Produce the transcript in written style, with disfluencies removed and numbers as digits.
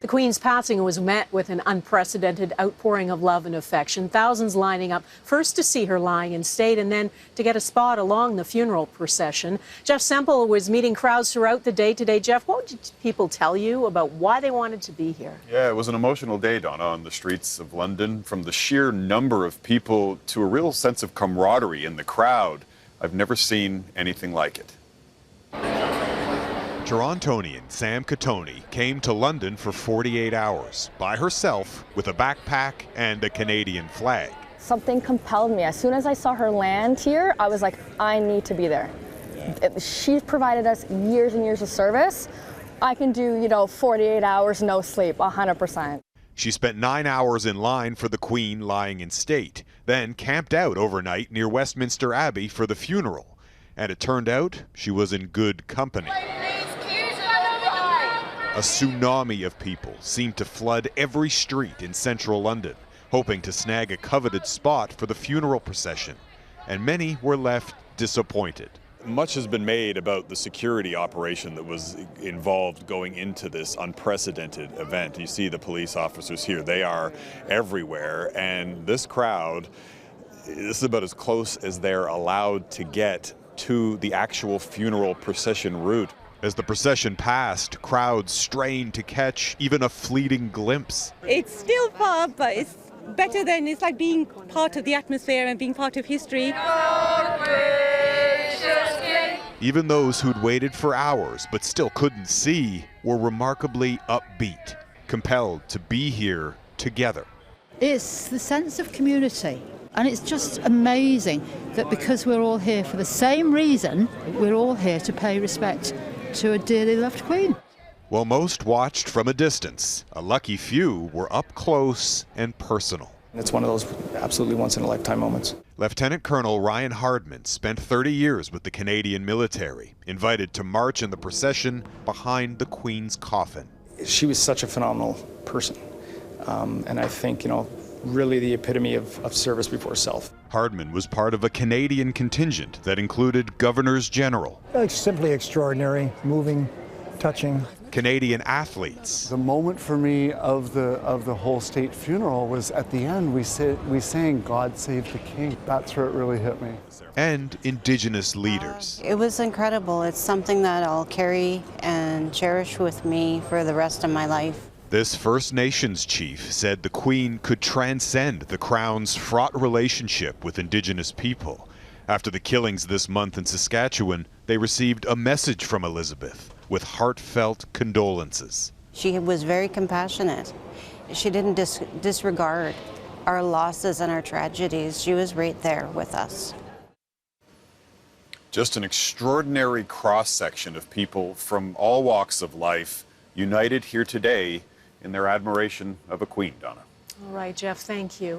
The Queen's passing was met with an unprecedented outpouring of love and affection. Thousands lining up first to see her lying in state and then to get a spot along the funeral procession. Jeff Semple was meeting crowds throughout the day today. Jeff, what did people tell you about why they wanted to be here? Yeah, it was an emotional day, Donna, on the streets of London. From the sheer number of people to a real sense of camaraderie in the crowd. I've never seen anything like it. Torontonian Sam Catoni came to London for 48 hours by herself with a backpack and a Canadian flag. Something compelled me. As soon as I saw her land here, I was like, I need to be there. She's provided us years and years of service. I can do, 48 hours, no sleep, 100%. She spent 9 hours in line for the Queen lying in state, then camped out overnight near Westminster Abbey for the funeral. And it turned out she was in good company. A tsunami of people seemed to flood every street in central London, hoping to snag a coveted spot for the funeral procession. And many were left disappointed. Much has been made about the security operation that was involved going into this unprecedented event. You see the police officers here, they are everywhere. And this crowd, this is about as close as they're allowed to get to the actual funeral procession route. As the procession passed, crowds strained to catch even a fleeting glimpse. It's still far, but it's better than it's like being part of the atmosphere and being part of history. Even those who'd waited for hours but still couldn't see were remarkably upbeat, compelled to be here together. It's the sense of community. And it's just amazing that because we're all here for the same reason, we're all here to pay respect to a dearly loved Queen. While most watched from a distance, a lucky few were up close and personal. It's one of those absolutely once-in-a-lifetime moments. Lieutenant Colonel Ryan Hardman spent 30 years with the Canadian military, invited to march in the procession behind the Queen's coffin. She was such a phenomenal person, and I think, really the epitome of service before self. Hardman was part of a Canadian contingent that included governors general. It's simply extraordinary, moving, touching. Canadian athletes. The moment for me of the whole state funeral was at the end we sang God Save the King. That's where it really hit me. And Indigenous leaders. It was incredible. It's something that I'll carry and cherish with me for the rest of my life. This First Nations chief said the Queen could transcend the Crown's fraught relationship with Indigenous people. After the killings this month in Saskatchewan, they received a message from Elizabeth with heartfelt condolences. She was very compassionate. She didn't disregard our losses and our tragedies. She was right there with us. Just an extraordinary cross-section of people from all walks of life united here today in their admiration of a queen, Donna. All right, Jeff, thank you.